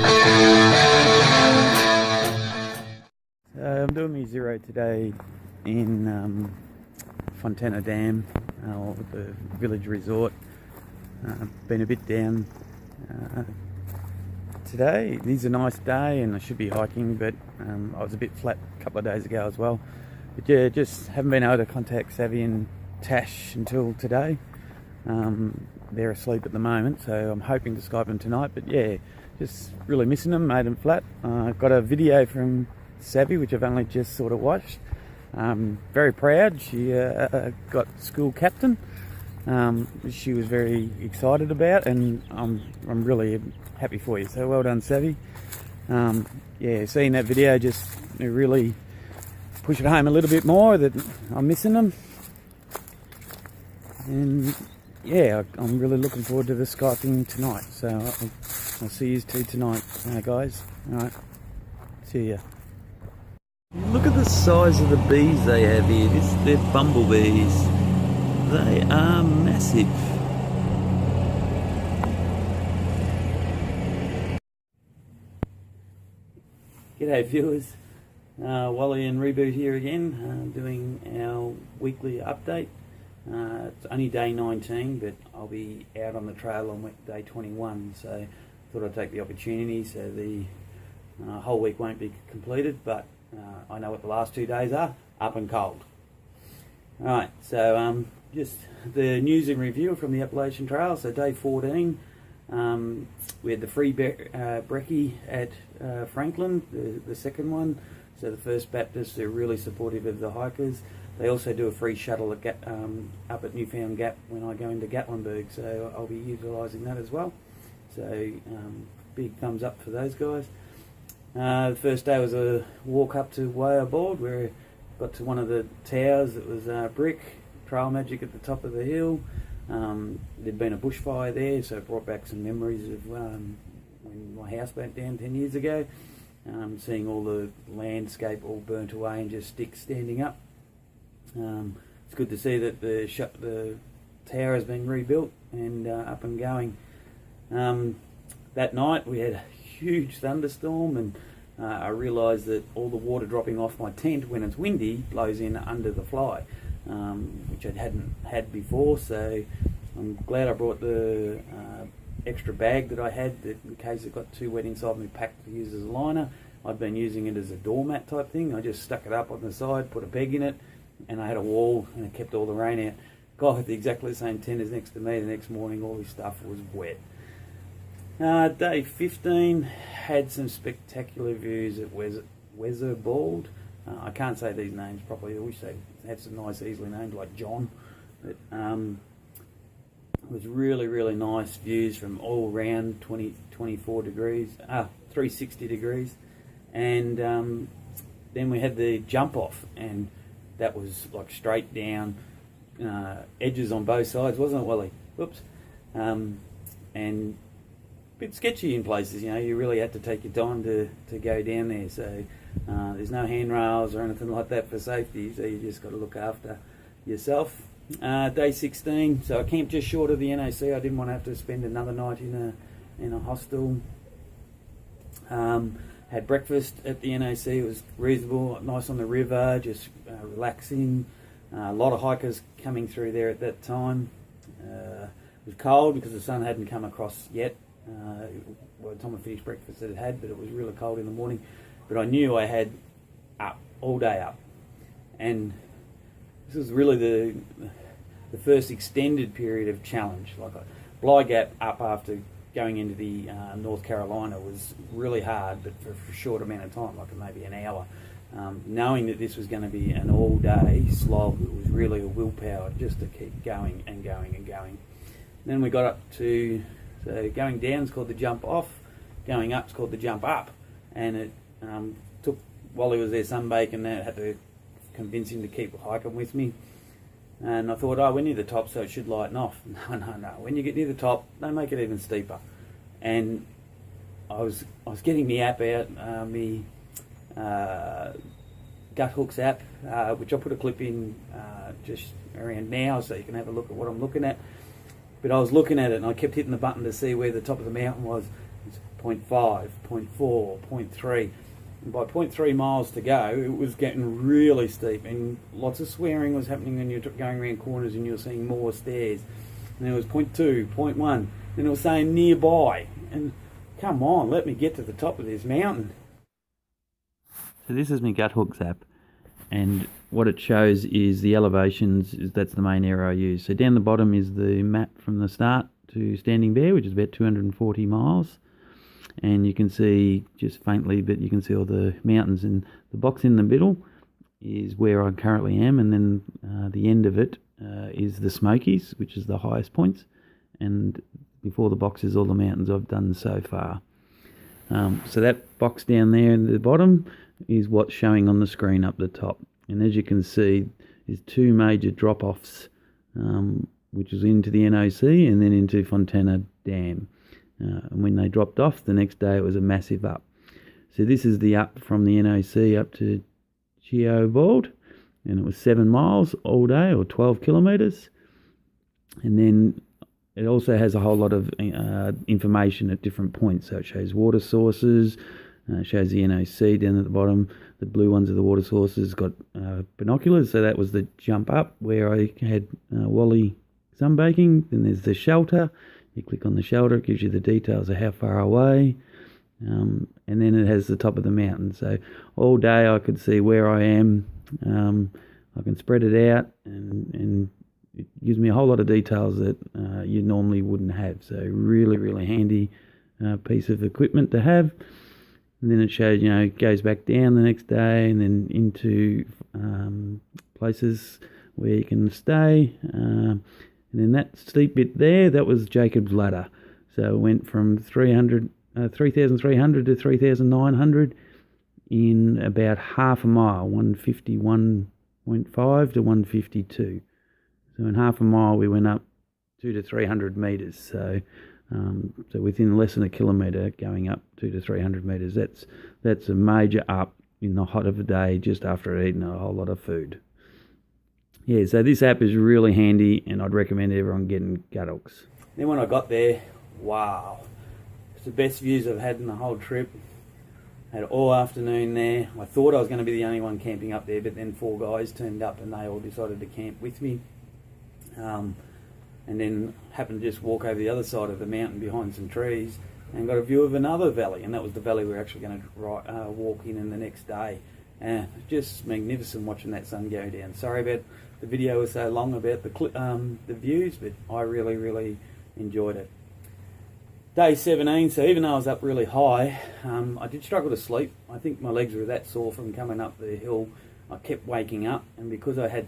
I'm doing my zero today in Fontana Dam, or the village resort. Been a bit down today. It is a nice day and I should be hiking, but I was a bit flat a couple of days ago as well. But yeah, just haven't been able to contact Savvy and Tash until today. They're asleep at the moment, so I'm hoping to Skype them tonight. But yeah, just really missing them, made them flat. Got a video from Savvy, which I've only just sort of watched. Very proud. She got school captain. She was very excited about, and I'm really happy for you. So well done, Savvy. Yeah, seeing that video just really pushed it home a little bit more that I'm missing them. And yeah, I'm really looking forward to the Skyping tonight. So I'll see you two tonight, guys. All right, see ya. Look at the size of the bees they have here. They're bumblebees. They are massive. G'day viewers. Wally and Reboot here again, doing our weekly update. It's only day 19, but I'll be out on the trail on day 21, so thought I'd take the opportunity. So the whole week won't be completed, but I know what the last 2 days are, up and cold. Alright, so just the news and review from the Appalachian Trail. So day 14, we had the free brekkie at Franklin, the second one. So the First Baptist, they're really supportive of the hikers. They also do a free shuttle at up at Newfound Gap when I go into Gatlinburg, so I'll be utilising that as well. So big thumbs up for those guys. The first day was a walk up to Board, where I got to one of the towers that was brick, trail magic at the top of the hill. There'd been a bushfire there, so it brought back some memories of when my house burnt down 10 years ago. Seeing all the landscape all burnt away and just sticks standing up. It's good to see that the tower has been rebuilt and up and going. That night we had a huge thunderstorm, and I realised that all the water dropping off my tent when it's windy blows in under the fly, which I hadn't had before. So I'm glad I brought the extra bag that I had, that in case it got too wet inside me, packed to use as a liner. I'd been using it as a doormat type thing. I just stuck it up on the side, put a peg in it, and I had a wall, and it kept all the rain out. Guy with exactly the same tent as next to me, the next morning all his stuff was wet. Day 15 had some spectacular views at Reboot. I can't say these names properly. I wish they had some nice, easily named, like John. But it was really nice views from all around, 24 degrees, 360 degrees. And then we had the jump off, and that was like straight down, edges on both sides, wasn't it, Wally? Whoops. And a bit sketchy in places, you know. You really had to take your time to go down there. So there's no handrails or anything like that for safety, so you just got to look after yourself. Day 16, so I camped just short of the NOC. I didn't want to have to spend another night in a hostel. Had breakfast at the NOC. It was reasonable, nice on the river, just relaxing. A lot of hikers coming through there at that time. It was cold because the sun hadn't come across yet. By the time I finished breakfast it had, but it was really cold in the morning. But I knew I had all day up. And this was really the first extended period of challenge. Like Bly Gap up after going into the North Carolina was really hard, but for a short amount of time, like maybe an hour. Knowing that this was going to be an all-day slog, it was really a willpower just to keep going and going and going. Then we got up to, so going down is called the jump off, going up is called the jump up, and it took, while he was there sunbaking, I had to convince him to keep hiking with me. And I thought, oh, we're near the top, so it should lighten off. No. When you get near the top, they make it even steeper. And I was getting the app out, my Gut Hooks app, which I'll put a clip in just around now, so you can have a look at what I'm looking at. But I was looking at it, and I kept hitting the button to see where the top of the mountain was. It's 0.5, 0.4, 0.3. And by 0.3 miles to go, it was getting really steep, and lots of swearing was happening when you're going around corners and you're seeing more stairs. And there was 0.2, 0.1, and it was saying nearby. And come on, let me get to the top of this mountain. So this is my gut hooks app, and what it shows is the elevations. That's the main arrow I use. So down the bottom is the map from the start to Standing Bear, which is about 240 miles. And you can see just faintly, but you can see all the mountains, and the box in the middle is where I currently am, and then the end of it is the Smokies, which is the highest points, and before the box is all the mountains I've done so far. So that box down there in the bottom is what's showing on the screen up the top, and as you can see, there's two major drop-offs, which is into the NOC and then into Fontana Dam. And when they dropped off, the next day it was a massive up. So this is the up from the NOC up to Geovald, and it was 7 miles all day, or 12 kilometres. And then it also has a whole lot of information at different points. So it shows water sources, shows the NOC down at the bottom. The blue ones are the water sources, got binoculars. So that was the jump up where I had Wally sunbaking. Then there's the shelter. You click on the shelter, it gives you the details of how far away, and then it has the top of the mountain. So all day I could see where I am. I can spread it out, and it gives me a whole lot of details that you normally wouldn't have. So really, really handy piece of equipment to have. And then it shows, it goes back down the next day, and then into places where you can stay. And then that steep bit there, that was Jacob's Ladder. So it went from 3,300 to 3,900 in about half a mile, 151.5 to 152. So in half a mile we went up 200 to 300 metres. So within less than a kilometre, going up 200 to 300 metres. That's a major up in the hot of the day, just after eating a whole lot of food. Yeah, so this app is really handy, and I'd recommend everyone getting gut hooks. Then when I got there, wow, it's the best views I've had in the whole trip. Had all afternoon there. I thought I was going to be the only one camping up there, but then 4 guys turned up and they all decided to camp with me. And then happened to just walk over the other side of the mountain behind some trees and got a view of another valley, and that was the valley we're actually going to walk in the next day. Just magnificent watching that sun go down. Sorry about the video was so long about the views, but I really, really enjoyed it. Day 17, so even though I was up really high, I did struggle to sleep. I think my legs were that sore from coming up the hill. I kept waking up, and because I had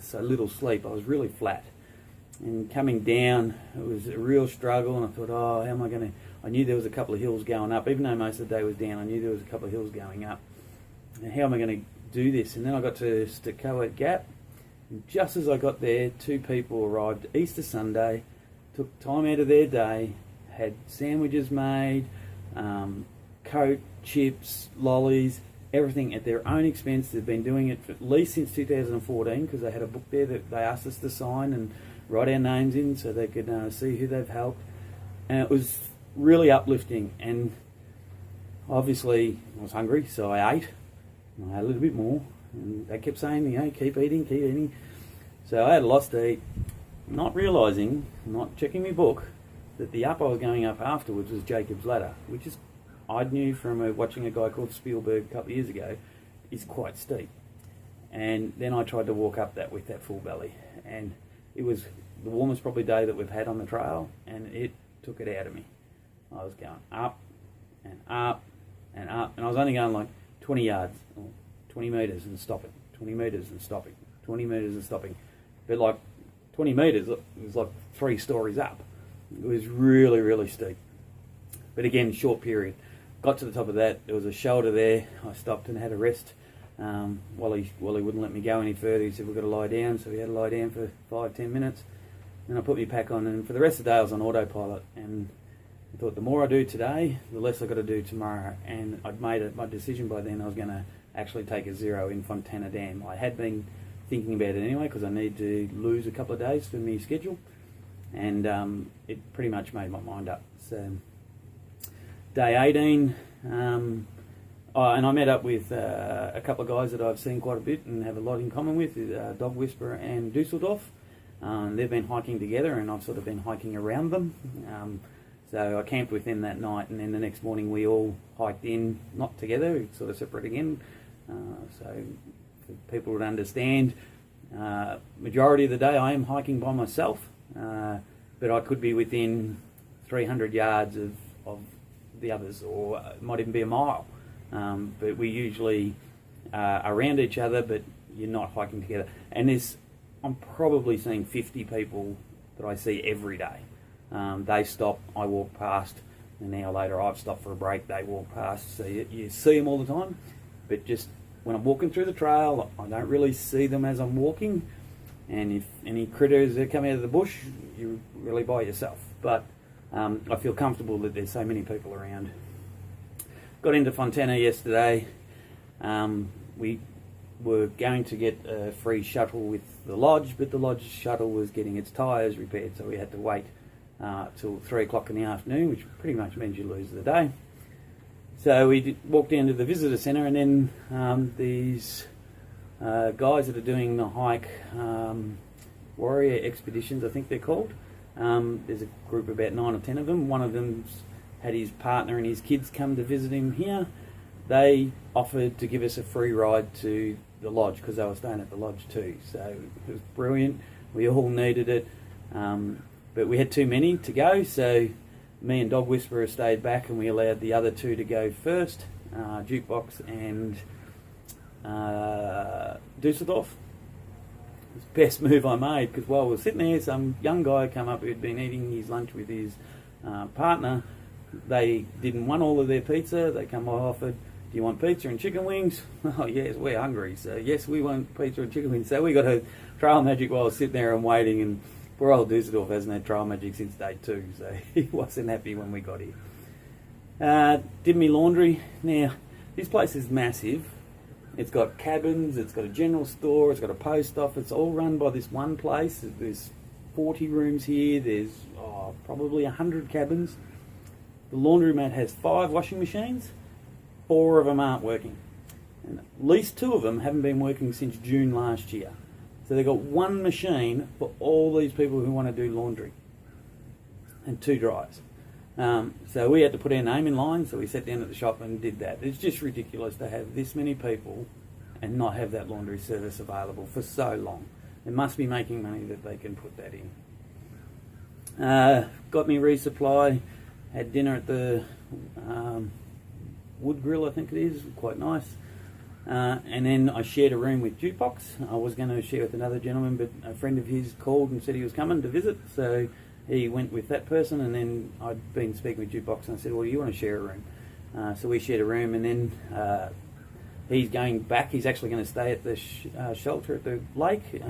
so little sleep, I was really flat. And coming down, it was a real struggle, and I thought, how am I going to... I knew there was a couple of hills going up. Even though most of the day was down, I knew there was a couple of hills going up. And how am I going to do this? And then I got to Stokoe Gap, and just as I got there, 2 people arrived Easter Sunday, took time out of their day, had sandwiches made, Coke, chips, lollies, everything at their own expense. They've been doing it for at least since 2014, because they had a book there that they asked us to sign and write our names in so they could see who they've helped. And it was really uplifting, and obviously I was hungry, so I ate. I had a little bit more, and they kept saying, keep eating, keep eating. So I had lots to eat, not realising, not checking my book, that the up I was going up afterwards was Jacob's Ladder, which is, I knew from watching a guy called Spielberg a couple of years ago, is quite steep. And then I tried to walk up that with that full belly, and it was the warmest probably day that we've had on the trail, and it took it out of me. I was going up and up and up, and I was only going like 20 yards, or 20 metres and stopping, 20 metres and stopping, 20 metres and stopping. But like 20 metres, it was like 3 stories up. It was really, really steep. But again, short period. Got to the top of that, there was a shoulder there. I stopped and had a rest. Wally wouldn't let me go any further. He said, we've got to lie down. So we had to lie down for 5-10 minutes. Then I put my pack on, and for the rest of the day I was on autopilot. And I thought, the more I do today, the less I've got to do tomorrow. And I'd made my decision by then. I was going to actually take a 0 in Fontana Dam. I had been thinking about it anyway, because I need to lose a couple of days for my schedule. And it pretty much made my mind up. So day 18. And I met up with a couple of guys that I've seen quite a bit and have a lot in common with, Dog Whisperer and Dusseldorf. They've been hiking together and I've sort of been hiking around them. So I camped with them that night, and then the next morning we all hiked in, not together, sort of separate again. So for people would understand, majority of the day I am hiking by myself, but I could be within 300 yards of the others, or it might even be a mile. But we usually are around each other, but you're not hiking together. And I'm probably seeing 50 people that I see every day. They stop, I walk past, an hour later I've stopped for a break, they walk past. So you see them all the time, but just when I'm walking through the trail, I don't really see them as I'm walking. And if any critters that come out of the bush, you're really by yourself. But I feel comfortable that there's so many people around. Got into Fontana yesterday. We were going to get a free shuttle with the lodge, but the lodge shuttle was getting its tyres repaired, so we had to wait till 3 o'clock in the afternoon, which pretty much means you lose the day. So we walked down to the visitor centre, and then these guys that are doing the hike, Warrior Expeditions, I think they're called. There's a group of about 9 or 10 of them. One of them's had his partner and his kids come to visit him here. They offered to give us a free ride to the lodge because they were staying at the lodge too. So it was brilliant. We all needed it. But we had too many to go, so me and Dog Whisperer stayed back and we allowed the other two to go first, Jukebox and Dusseldorf. It was the best move I made, because while we were sitting there, some young guy came up who had been eating his lunch with his partner. They didn't want all of their pizza. They come offered, do you want pizza and chicken wings? Oh yes, we're hungry, so yes, we want pizza and chicken wings. So we got a trail magic while I was sitting there and waiting, and poor old Dusseldorf hasn't had trail magic since day 2, so he wasn't happy when we got here. Did me laundry. Now, this place is massive. It's got cabins, it's got a general store, it's got a post office, all run by this one place. There's 40 rooms here, there's probably 100 cabins. The laundromat has 5 washing machines, 4 of them aren't working. And at least 2 of them haven't been working since June last year. So they've got 1 machine for all these people who want to do laundry, and 2 dryers. So we had to put our name in line, so we sat down at the shop and did that. It's just ridiculous to have this many people and not have that laundry service available for so long. They must be making money that they can put that in. Got me resupply, had dinner at the Wood Grill, I think it is, quite nice. And then I shared a room with Jukebox. I was going to share with another gentleman, but a friend of his called and said he was coming to visit, so he went with that person. And then I'd been speaking with Jukebox and I said, well, do you want to share a room? So we shared a room, and then he's going back. He's actually going to stay at the shelter at the lake,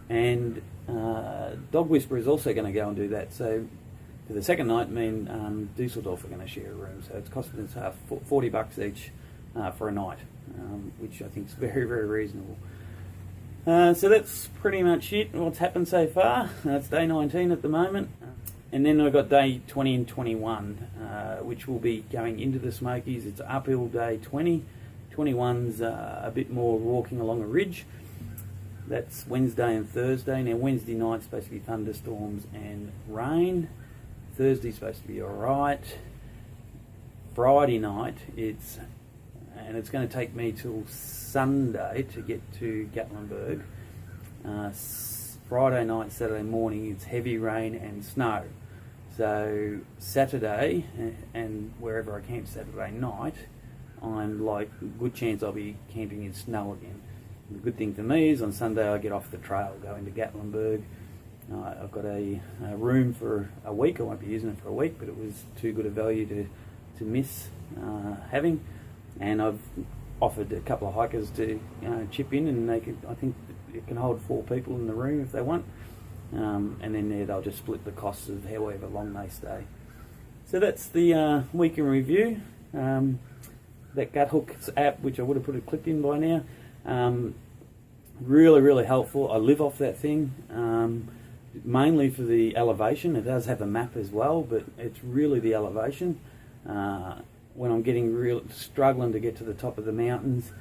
and Dog Whisperer is also going to go and do that. So for the second night, me and Dusseldorf are going to share a room, so it's costing us $40 each for a night, which I think is very, very reasonable. So that's pretty much it, what's happened so far. It's day 19 at the moment. And then I've got day 20 and 21, which will be going into the Smokies. It's uphill day 20. 21's a bit more walking along a ridge. That's Wednesday and Thursday. Now Wednesday night's supposed to be thunderstorms and rain. Thursday's supposed to be alright. Friday night, it's going to take me till Sunday to get to Gatlinburg. Friday night, Saturday morning, it's heavy rain and snow. So Saturday, and wherever I camp Saturday night, I'm like, good chance I'll be camping in snow again. The good thing for me is on Sunday I get off the trail, go into Gatlinburg. I've got a room for a week. I won't be using it for a week, but it was too good a value to miss having. And I've offered a couple of hikers to chip in, and I think it can hold 4 people in the room if they want. And then they'll just split the costs of however long they stay. So that's the week in review. That Guthooks app, which I would have put a clip in by now, really, really helpful. I live off that thing, mainly for the elevation. It does have a map as well, but it's really the elevation. When I'm getting struggling to get to the top of the mountains,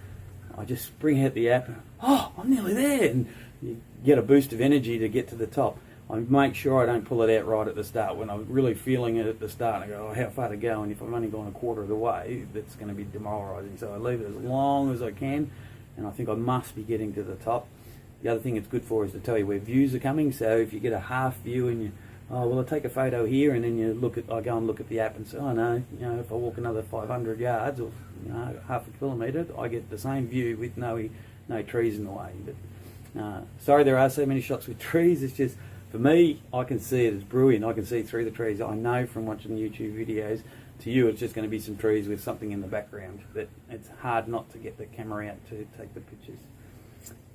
I just bring out the app. Oh, I'm nearly there, and you get a boost of energy to get to the top. I make sure I don't pull it out right at the start. When I'm really feeling it at the start, I go, oh, how far to go? And if I've only gone a quarter of the way, that's going to be demoralising. So I leave it as long as I can, and I think I must be getting to the top. The other thing it's good for is to tell you where views are coming. So if you get a half view and you, oh, well, I'll take a photo here, and then I go and look at the app and say, oh no, if I walk another 500 yards or half a kilometre, I get the same view with no trees in the way. But sorry, there are so many shots with trees. It's just, for me, I can see it as brilliant. I can see through the trees. I know from watching YouTube videos. To you, it's just going to be some trees with something in the background. But it's hard not to get the camera out to take the pictures.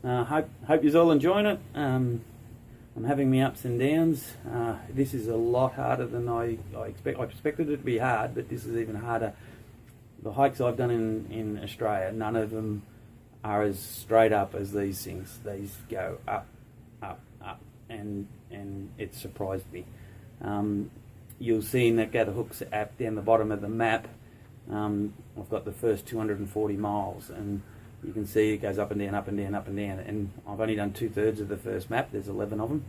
Hope you're all enjoying it. I'm having me ups and downs. This is a lot harder than I expected it to be hard, but this is even harder. The hikes I've done in Australia, none of them are as straight up as these things. These go up, up, up, and it surprised me. You'll see in that Gather Hooks app down the bottom of the map, I've got the first 240 miles, and you can see it goes up and down, up and down, up and down. And I've only done 2/3 of the first map. There's 11 of them.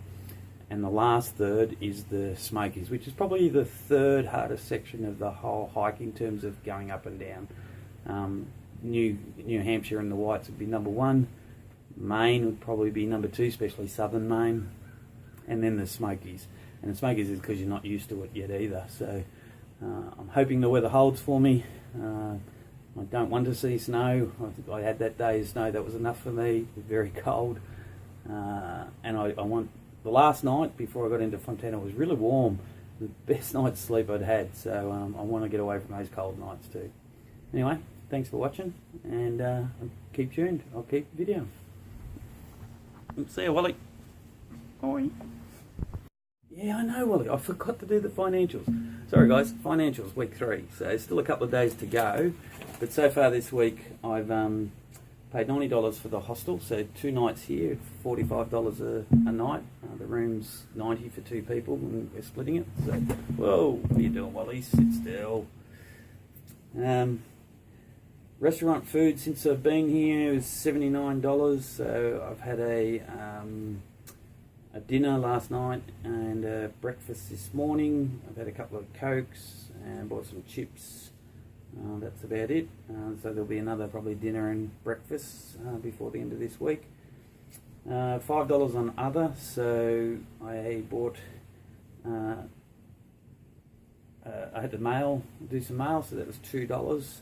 And the last third is the Smokies, which is probably the third hardest section of the whole hike in terms of going up and down. New Hampshire and the Whites would be number 1. Maine would probably be number 2, especially southern Maine. And then the Smokies. And the Smokies is because you're not used to it yet either. So I'm hoping the weather holds for me. I don't want to see snow. I think I had that day of snow. That was enough for me. It was very cold. And I want... The last night before I got into Fontana was really warm. The best night's sleep I'd had. So I want to get away from those cold nights too. Anyway, thanks for watching. And keep tuned. I'll keep videoing. See you, Wally. Bye. Yeah, I know, Wally. I forgot to do the financials. Sorry, guys. Financials, week 3. So still a couple of days to go. But so far this week, I've paid $90 for the hostel. So 2 nights here, $45 a night. The room's $90 for 2 people, and we're splitting it. So, whoa, what are you doing, Wally? Sit still. Restaurant food since I've been here is $79. So I've had a dinner last night and a breakfast this morning. I've had a couple of Cokes and bought some chips. That's about it. So there'll be another probably dinner and breakfast before the end of this week. $5 on other. So I bought... I had to do some mail, so that was $2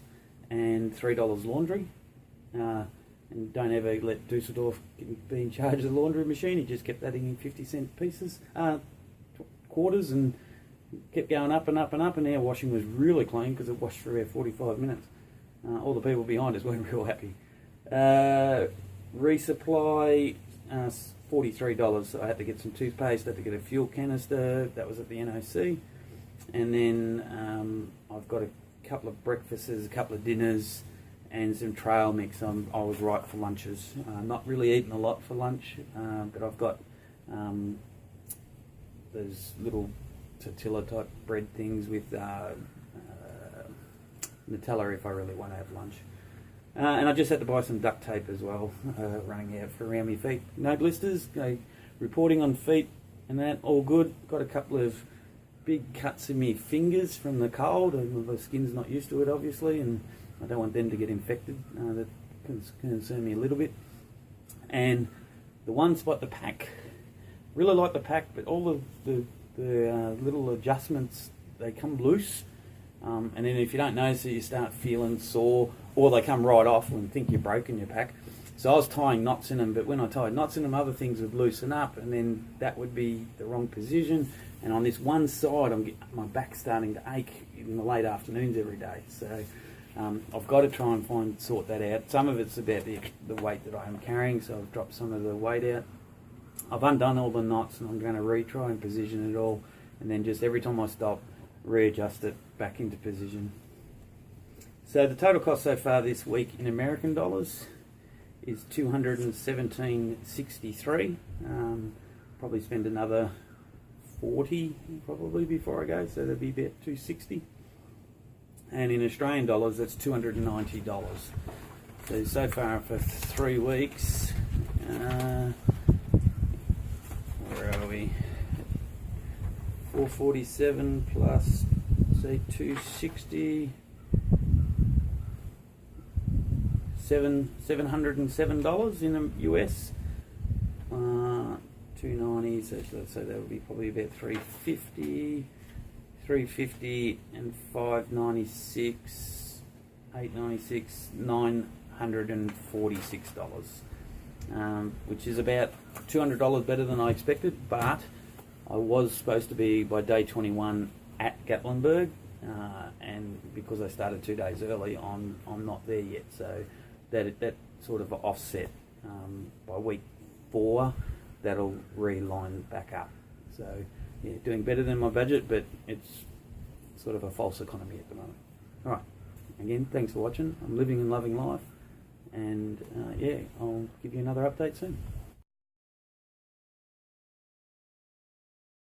and $3 laundry. And don't ever let Dusseldorf be in charge of the laundry machine. He just kept adding in 50-cent pieces, quarters, and kept going up and up and up. And our washing was really clean because it washed for about 45 minutes. All the people behind us weren't real happy. Resupply, $43. So I had to get some toothpaste, had to get a fuel canister. That was at the NOC. And then I've got a couple of breakfasts, a couple of dinners, and some trail mix. I was right for lunches. Not really eating a lot for lunch, but I've got those little tortilla type bread things with Nutella if I really want to have lunch. And I just had to buy some duct tape as well, running out for around my feet. No blisters, reporting on feet and that, all good. Got a couple of big cuts in my fingers from the cold, and the skin's not used to it obviously, and I don't want them to get infected. That concern me a little bit. And the one spot, the pack, really like the pack, but all the little adjustments, they come loose, and then if you don't notice it, you start feeling sore, or they come right off when you think you've broken your pack. So I was tying knots in them, but when I tied knots in them, other things would loosen up, and then that would be the wrong position. And on this one side, my back's starting to ache in the late afternoons every day. So I've got to try and sort that out. Some of it's about the weight that I am carrying, so I've dropped some of the weight out. I've undone all the knots, and I'm going to retry and position it all, and then just every time I stop, readjust it back into position. So the total cost so far this week in American dollars is $217.63. Probably spend another 40 probably before I go, so that'd be about $260. and in Australian dollars that's $290. So far for 3 weeks, where are we? 447 plus, say, 260, $707 in the US. 290, so that would be probably about 350 and 596, 896, $946, which is about $200 better than I expected, but I was supposed to be by day 21 at Gatlinburg, and because I started 2 days early, I'm not there yet, so that sort of offset. By week 4 that'll reline back up, so yeah, doing better than my budget, but it's sort of a false economy at the moment. Alright, again, thanks for watching. I'm living and loving life, and yeah, I'll give you another update soon.